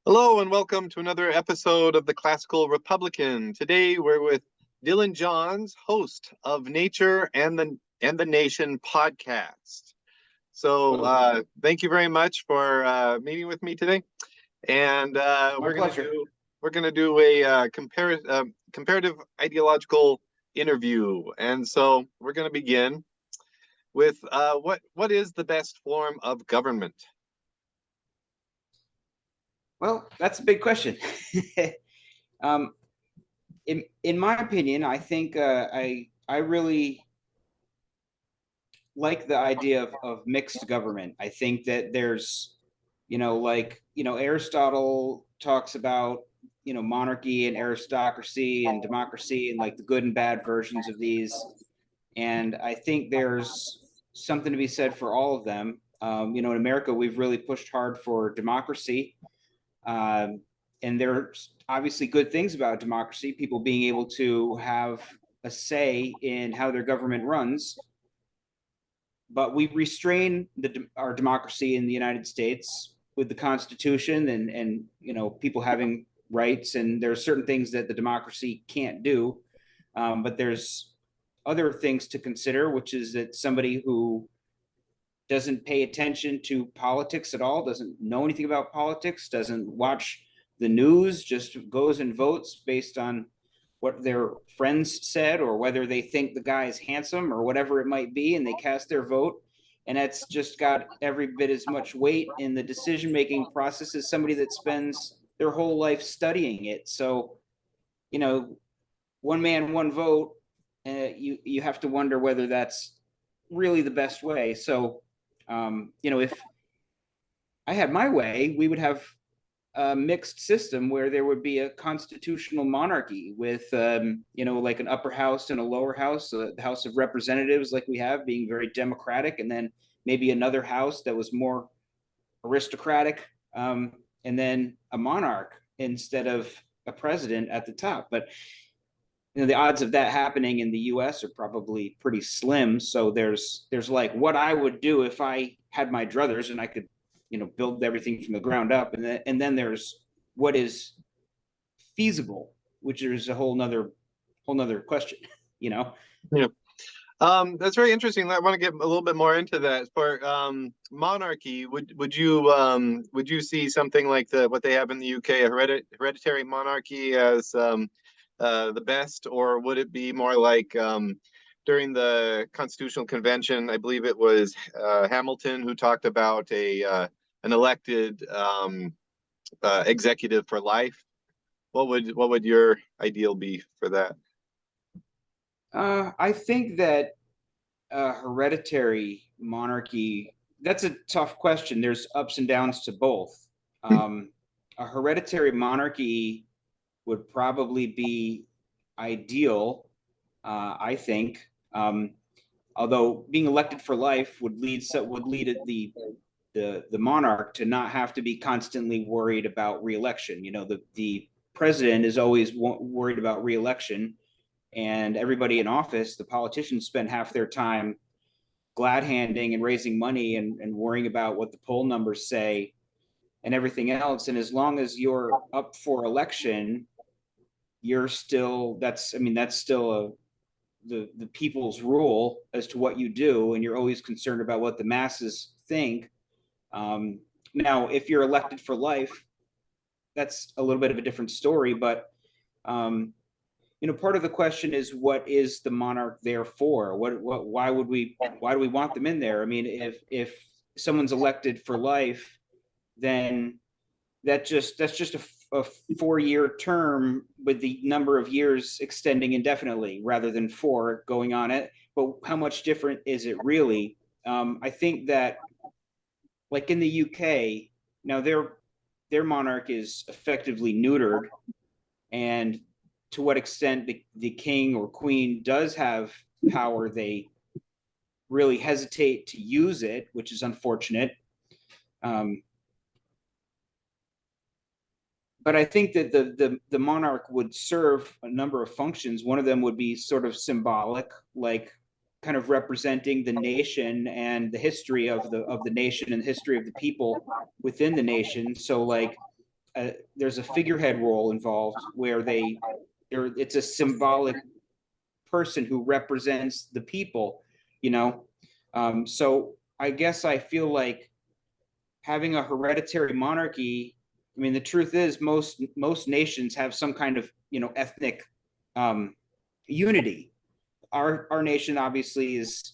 Hello and welcome to another episode of the Classical Republican. Today we're with Dylan Johns, host of Nature and the Nation podcast. So thank you very much for meeting with me today. And My pleasure. We're gonna do a comparative ideological interview. And so we're gonna begin with what is the best form of government? Well, that's a big question. um, in my opinion, I think I really like the idea of mixed government. I think that there's, Aristotle talks about, monarchy and aristocracy and democracy and like the good and bad versions of these. And I think there's something to be said for all of them. In America, we've really pushed hard for democracy. And there's obviously good things about democracy, people being able to have a say in how their government runs. But we restrain our democracy in the United States with the Constitution and people having rights. And there are certain things that the democracy can't do. But there's other things to consider, which is that somebody who doesn't pay attention to politics at all, doesn't know anything about politics, doesn't watch the news, just goes and votes based on what their friends said or whether they think the guy is handsome or whatever it might be, and they cast their vote. And that's just got every bit as much weight in the decision-making process as somebody that spends their whole life studying it. So, one man, one vote, you have to wonder whether that's really the best way. So, if I had my way, we would have a mixed system where there would be a constitutional monarchy with, like an upper house and a lower house, the House of Representatives, like we have, being very democratic, and then maybe another house that was more aristocratic, and then a monarch instead of a president at the top. But the odds of that happening in the US are probably pretty slim. So there's like what I would do if I had my druthers and I could, build everything from the ground up. And then there's what is feasible, which is a whole nother question, Yeah. That's very interesting. I want to get a little bit more into that. For monarchy, would you see something like what they have in the UK, a hereditary monarchy, as the best, or would it be more like during the Constitutional Convention? I believe it was Hamilton who talked about an elected executive for life. What would your ideal be for that? I think that hereditary monarchy, that's a tough question. There's ups and downs to both. A hereditary monarchy would probably be ideal, I think. Although being elected for life would lead the monarch to not have to be constantly worried about reelection. The president is always worried about reelection, and everybody in office, the politicians, spend half their time glad handing and raising money and worrying about what the poll numbers say and everything else. And as long as you're up for election, you're still that's still the people's rule as to what you do, and you're always concerned about what the masses think. Now, if you're elected for life, that's a little bit of a different story. But part of the question is, what is the monarch there for? Why do we want them in there? I mean, if someone's elected for life, then that's just a 4-year term with the number of years extending indefinitely rather than 4 going on it. But how much different is it really? I think that, like in the UK, now their monarch is effectively neutered, and to what extent the king or queen does have power, they really hesitate to use it, which is unfortunate. But I think that the monarch would serve a number of functions. One of them would be sort of symbolic, like kind of representing the nation and the history of the nation and the history of the people within the nation. So, like, there's a figurehead role involved where it's a symbolic person who represents the people, you know. So I guess I feel like having a hereditary monarchy, I mean, the truth is most nations have some kind of, ethnic unity. Our nation obviously is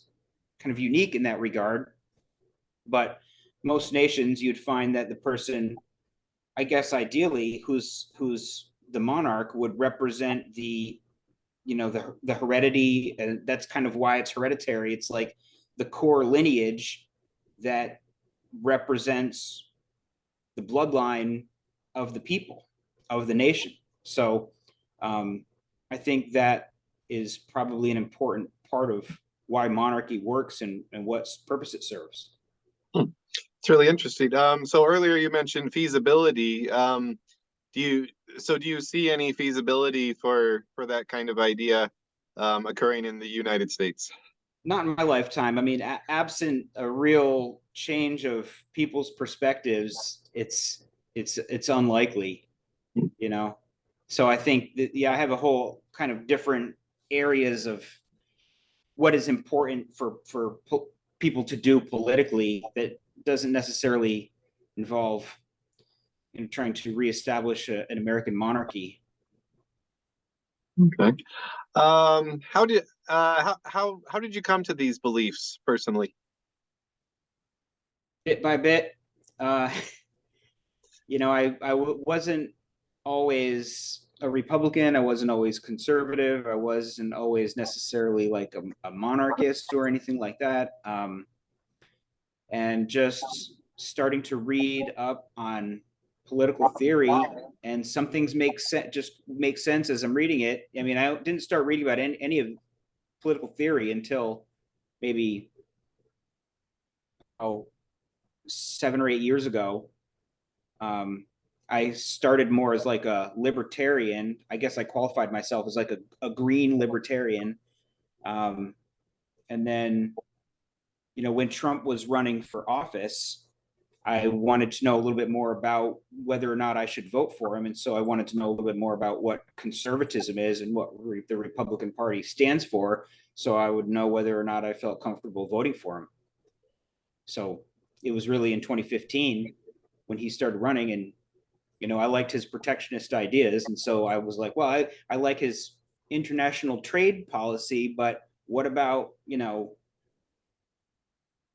kind of unique in that regard, but most nations you'd find that the person, I guess ideally, who's the monarch would represent the heredity, and that's kind of why it's hereditary. It's like the core lineage that represents the bloodline of the people, of the nation. So I think that is probably an important part of why monarchy works and what purpose it serves. It's really interesting. So earlier you mentioned feasibility. Do you do you see any feasibility for that kind of idea occurring in the United States? Not in my lifetime. I mean, absent a real change of people's perspectives, it's unlikely, you know. So I think that, yeah, I have a whole kind of different areas of what is important for people to do politically that doesn't necessarily involve trying to reestablish an American monarchy. Okay. How did you come to these beliefs personally? Bit by bit, uh, I wasn't always a Republican. I wasn't always conservative. I wasn't always necessarily like a monarchist or anything like that. And just starting to read up on political theory, and some things make sense as I'm reading it. I mean, I didn't start reading about any of political theory until maybe, 7 or 8 years ago. I started more as like a libertarian. I guess I qualified myself as like a green libertarian. And then, when Trump was running for office, I wanted to know a little bit more about whether or not I should vote for him. And so I wanted to know a little bit more about what conservatism is and what the Republican Party stands for, so I would know whether or not I felt comfortable voting for him. So it was really in 2015 when he started running, and I liked his protectionist ideas. And so I was like, well, I like his international trade policy, but what about,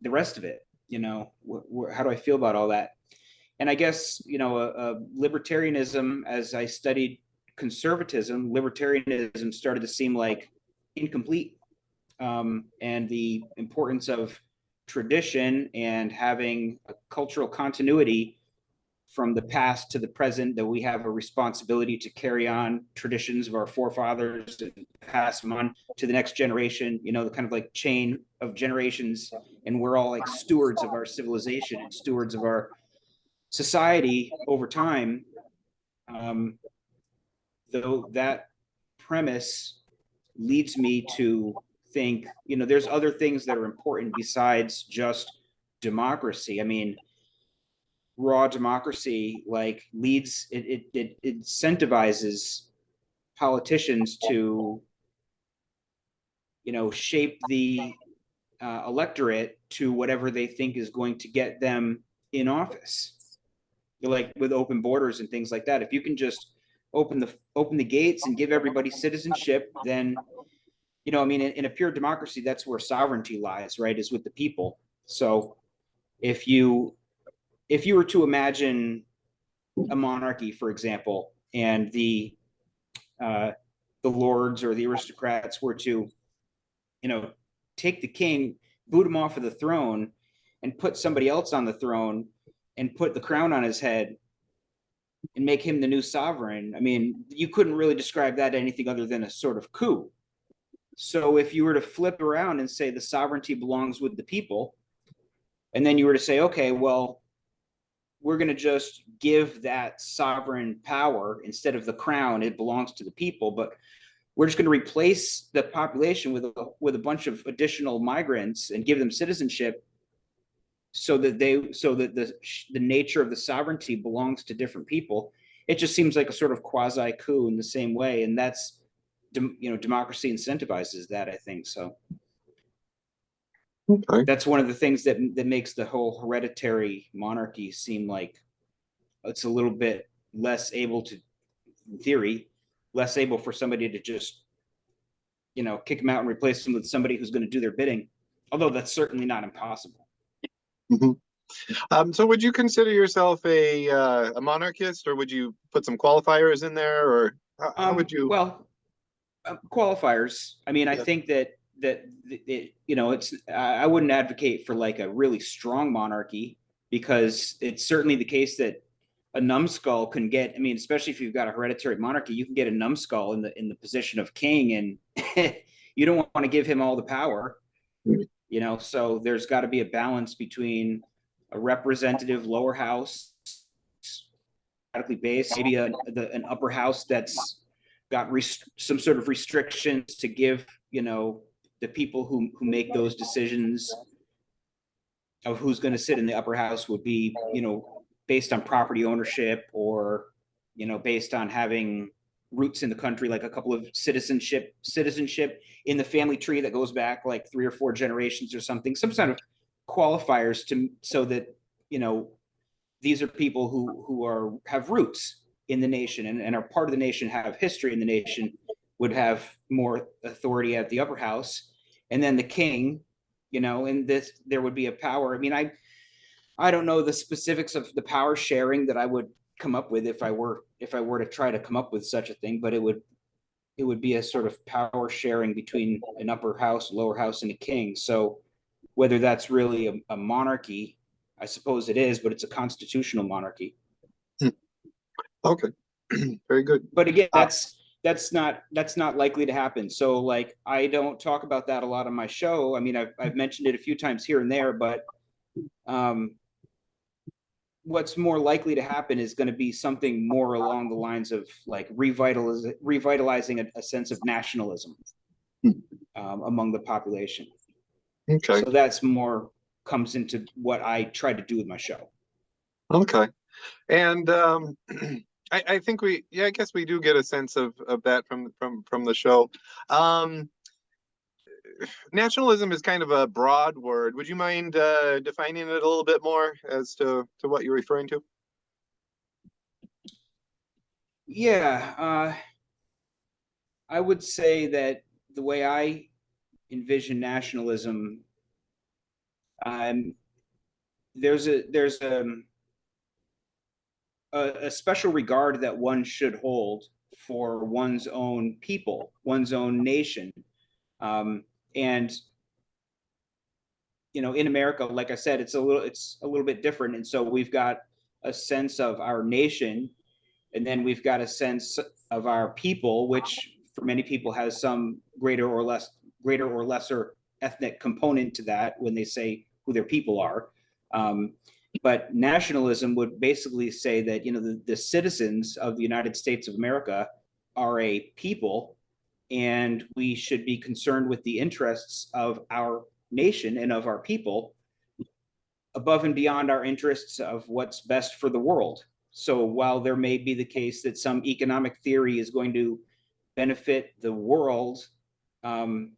the rest of it? How do I feel about all that? And I guess, libertarianism, as I studied conservatism, libertarianism started to seem like incomplete. And the importance of tradition and having a cultural continuity from the past to the present, that we have a responsibility to carry on traditions of our forefathers and pass them on to the next generation, the kind of like chain of generations. And we're all like stewards of our civilization and stewards of our society over time. Though that premise leads me to think, there's other things that are important besides just democracy. I mean, raw democracy like leads it incentivizes politicians to shape the electorate to whatever they think is going to get them in office, like with open borders and things like that. If you can just open the gates and give everybody citizenship, then I mean, in a pure democracy, that's where sovereignty lies, right, is with the people. So if you were to imagine a monarchy, for example, and the lords or the aristocrats were to, take the king, boot him off of the throne, and put somebody else on the throne, and put the crown on his head, and make him the new sovereign. I mean, you couldn't really describe that anything other than a sort of coup. So if you were to flip around and say the sovereignty belongs with the people, and then you were to say, okay, well, we're going to just give that sovereign power, instead of the crown, it belongs to the people, but we're just going to replace the population with a bunch of additional migrants and give them citizenship, so that the nature of the sovereignty belongs to different people. it just seems like a sort of quasi coup in the same way, and that's democracy incentivizes that, I think. So Okay. that's one of the things that makes the whole hereditary monarchy seem like it's a little bit less able to, in theory, less able for somebody to just kick them out and replace them with somebody who's going to do their bidding. Although that's certainly not impossible. Mhm. So would you consider yourself a monarchist, or would you put some qualifiers in there, or how would you? Well, qualifiers. I mean, I Yeah. think that it's I wouldn't advocate for like a really strong monarchy, because it's certainly the case that a numbskull can get. I mean, especially if you've got a hereditary monarchy, you can get a numbskull in the position of king, and you don't want to give him all the power. So there's got to be a balance between a representative lower house, based, maybe an upper house that's got some sort of restrictions to give the people who make those decisions of who's going to sit in the upper house would be based on property ownership, or based on having roots in the country, like a couple of citizenship in the family tree that goes back like 3 or 4 generations or something, some sort of qualifiers to so that these are people who have roots in the nation, and are part of the nation, have history in the nation, would have more authority at the upper house. And then the king, and this, there would be a power. I mean, I don't know the specifics of the power sharing that I would come up with if I were to try to come up with such a thing, but it would be a sort of power sharing between an upper house, lower house, and a king. So whether that's really a monarchy, I suppose it is, but it's a constitutional monarchy. Hmm. Okay. Very good. But again, Uh, that's not likely to happen. So like, I don't talk about that a lot on my show. I mean, I've mentioned it a few times here and there, but um, what's more likely to happen is going to be something more along the lines of like revitalizing a sense of nationalism among the population. okay. So that's more comes into what I try to do with my show. Okay. And I think yeah, I guess we do get a sense of that from the show. Um, Nationalism is kind of a broad word. Would you mind defining it a little bit more as to what you're referring to? Yeah, I would say that the way I envision nationalism, um, there's a special regard that one should hold for one's own people, one's own nation, and in America, like I said, it's a little bit different, and so we've got a sense of our nation, and then we've got a sense of our people, which for many people has some greater or lesser ethnic component to that when they say who their people are. Um, but nationalism would basically say that the citizens of the United States of America are a people, and we should be concerned with the interests of our nation and of our people above and beyond our interests of what's best for the world. So while there may be the case that some economic theory is going to benefit the world, um,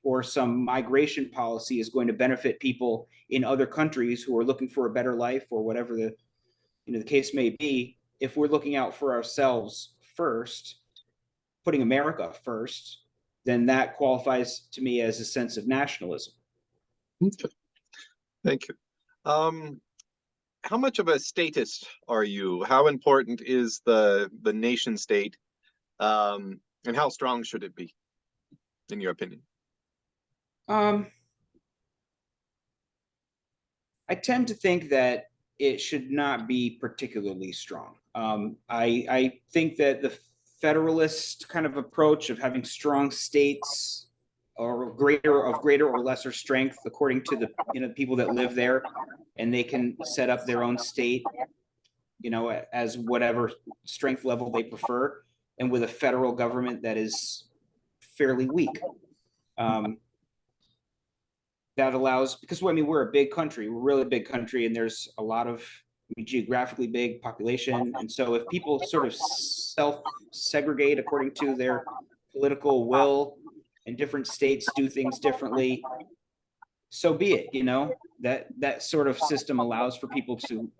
or some migration policy is going to benefit people in other countries who are looking for a better life, or whatever the case may be, if we're looking out for ourselves first, putting America first, then that qualifies to me as a sense of nationalism. Okay. Thank you. Um, how much of a statist are you? How important is the nation state, and how strong should it be, in your opinion? Um, I tend to think that it should not be particularly strong. I think that the federalist kind of approach of having strong states, or greater or lesser strength according to the people that live there, and they can set up their own state, as whatever strength level they prefer, and with a federal government that is fairly weak. Um, that allows, because I mean, we're a big country, we're a really big country, and there's a lot of geographically big population. And so if people sort of self-segregate according to their political will, and different states do things differently, so be it. That sort of system allows for people to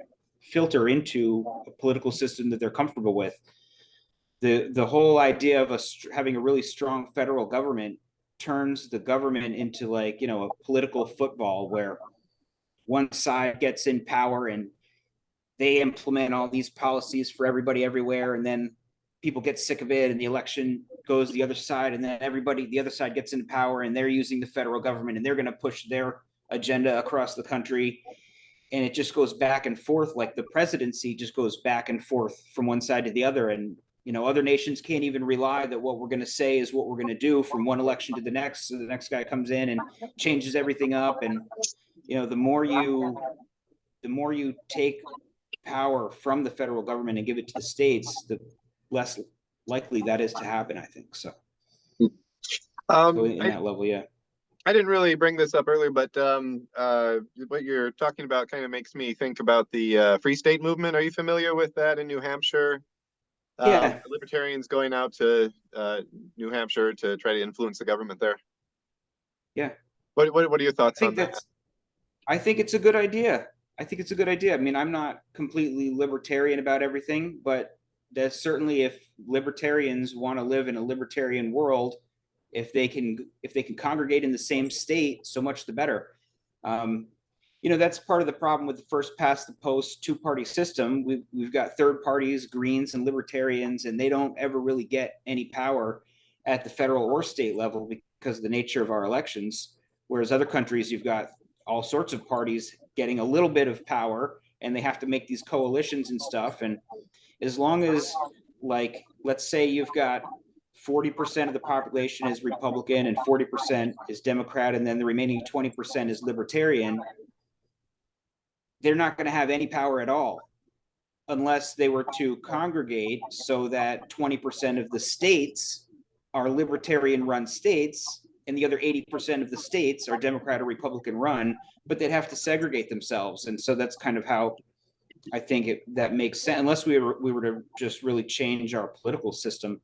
filter into a political system that they're comfortable with. The whole idea of having a really strong federal government turns the government into, like, a political football where one side gets in power and they implement all these policies for everybody everywhere, and then people get sick of it and the election goes the other side, and then the other side gets into power and they're using the federal government and they're going to push their agenda across the country, and it just goes back and forth. Like the presidency just goes back and forth from one side to the other, and other nations can't even rely that what we're going to say is what we're going to do from one election to the next. So the next guy comes in and changes everything up, and the more you take power from the federal government and give it to the states, the less likely that is to happen, I think. So in I, that level, yeah. I didn't really bring this up earlier, but what you're talking about kind of makes me think about the Free State movement. Are you familiar with that in New Hampshire? Yeah. Libertarians going out to New Hampshire to try to influence the government there. Yeah. What are your thoughts on that? I think it's a good idea. I mean, I'm not completely libertarian about everything, but that's certainly, if libertarians want to live in a libertarian world, if they can congregate in the same state, so much the better. That's part of the problem with the first past the post two-party system. We've got third parties, Greens and Libertarians, and they don't ever really get any power at the federal or state level because of the nature of our elections. Whereas other countries, you've got all sorts of parties getting a little bit of power, and they have to make these coalitions and stuff. And as long as, like, let's say you've got 40% of the population is Republican and 40% is Democrat, and then the remaining 20% is Libertarian, they're not going to have any power at all unless they were to congregate so that 20% of the states are Libertarian run states and the other 80% of the states are Democrat or Republican run, but they'd have to segregate themselves. And so that's kind of how I think that makes sense, unless we were to just really change our political system.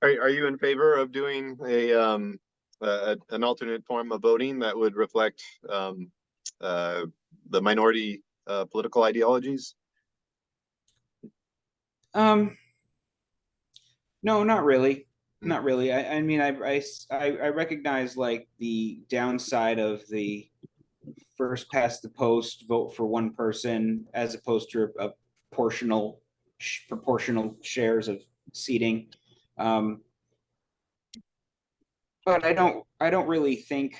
Are you in favor of doing an alternate form of voting that would reflect the minority political ideologies? No, not really. Not really. I mean, I recognize, like, the downside of the first past the post vote for one person as opposed to a proportional shares of seating. But I don't really think,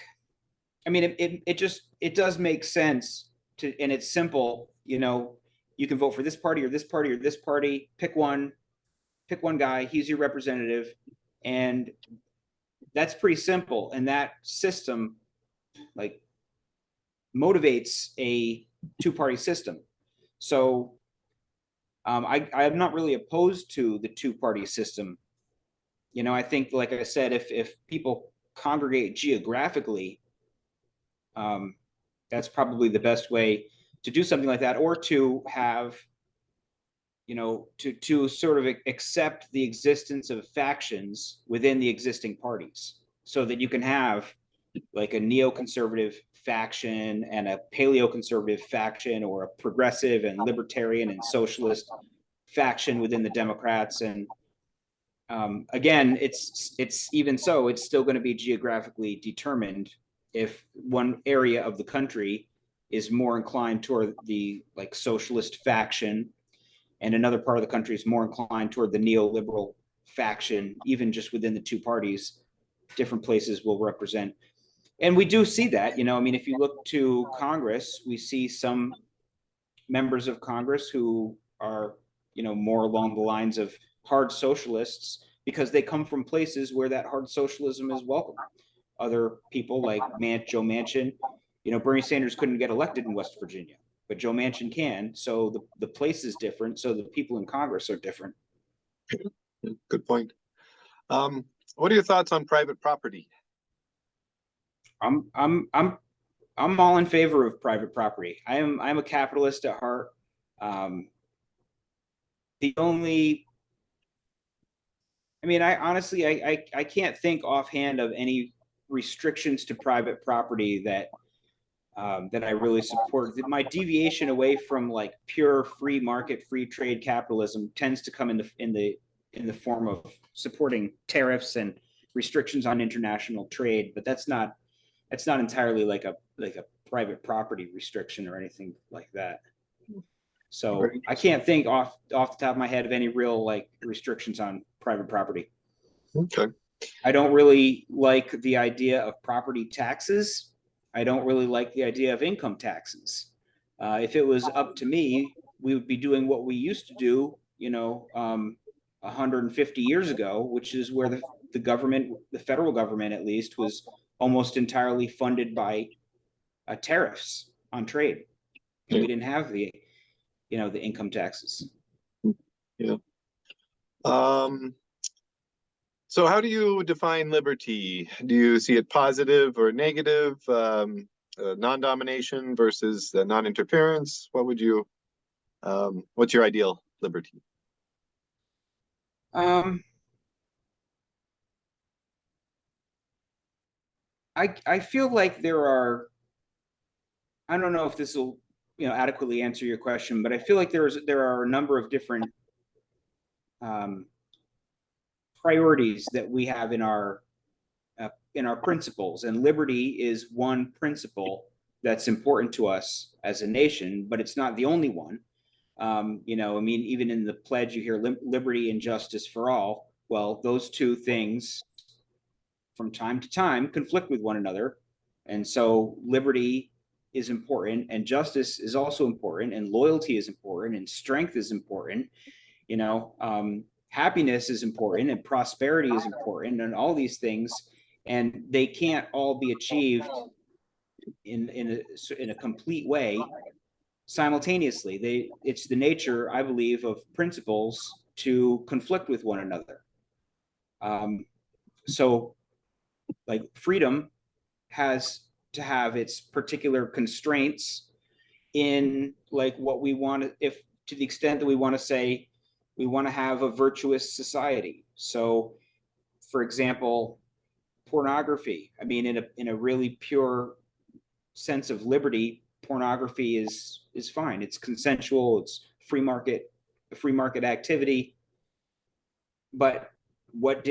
I mean, it does make sense and it's simple. You can vote for this party or this party or this party, pick one guy, he's your representative. And that's pretty simple. And that system, like, motivates a two-party system. So I'm not really opposed to the two-party system. I think, like I said, if people congregate geographically, that's probably the best way to do something like that, or to have, to sort of accept the existence of factions within the existing parties, so that you can have, like, a neoconservative faction and a paleoconservative faction, or a progressive and libertarian and socialist faction within the Democrats. And again, it's even so, it's still going to be geographically determined. If one area of the country is more inclined toward the, like, socialist faction, and another part of the country is more inclined toward the neoliberal faction, even just within the two parties, different places will represent. And we do see that, I mean, if you look to Congress, we see some members of Congress who are, more along the lines of hard socialists, because they come from places where that hard socialism is welcome. Other people like Joe Manchin, Bernie Sanders couldn't get elected in West Virginia, but Joe Manchin can. So the place is different. So the people in Congress are different. Good point. What are your thoughts on private property? I'm I'm all in favor of private property. I'm a capitalist at heart. Um, the only, I mean, I honestly, I can't think offhand of any restrictions to private property that I really support. My deviation away from like pure free market, free trade capitalism tends to come in the form of supporting tariffs and restrictions on international trade, but that's not entirely like a private property restriction or anything like that. Very So I interesting. can't think off the top of my head of any real like restrictions on private property. Okay. I don't really like the idea of property taxes. I don't really like the idea of income taxes. If it was up to me, we would be doing what we used to do, 150 years ago, which is where the government, the federal government at least, was almost entirely funded by tariffs on trade, and Yeah. we didn't have the income taxes. Yeah. Um, so how do you define liberty? Do you see it positive or negative? Non-domination versus non-interference? What's your ideal liberty? Um, I feel like there are. I don't know if this will adequately answer your question, but I feel like there are a number of different um, priorities that we have in our principles, and liberty is one principle that's important to us as a nation, but it's not the only one. I mean, even in the pledge, you hear liberty and justice for all. Well, those two things from time to time conflict with one another. And so liberty is important, and justice is also important, and loyalty is important, and strength is important. Happiness is important, and prosperity is important, and all these things. And they can't all be achieved in a complete way simultaneously. It's the nature, I believe, of principles to conflict with one another. So like freedom has to have its particular constraints in like what we want to, if to the extent that we want to say we want to have a virtuous society. So for example, pornography, I mean, in a really pure sense of liberty, pornography is fine. It's consensual, it's free market activity. But what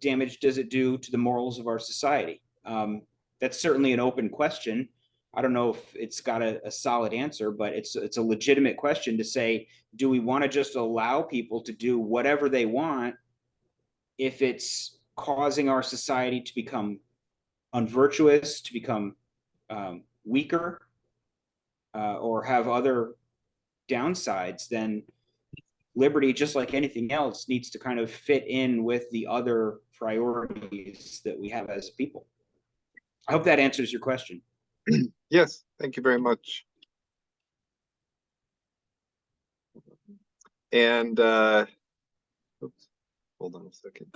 damage does it do to the morals of our society? That's certainly an open question. I don't know if it's got a solid answer, but it's a legitimate question to say, do we want to just allow people to do whatever they want if it's causing our society to become unvirtuous, to become weaker, or have other downsides? Then liberty, just like anything else, needs to kind of fit in with the other priorities that we have as people. I hope that answers your question. Yes, thank you very much. And oops, hold on a second.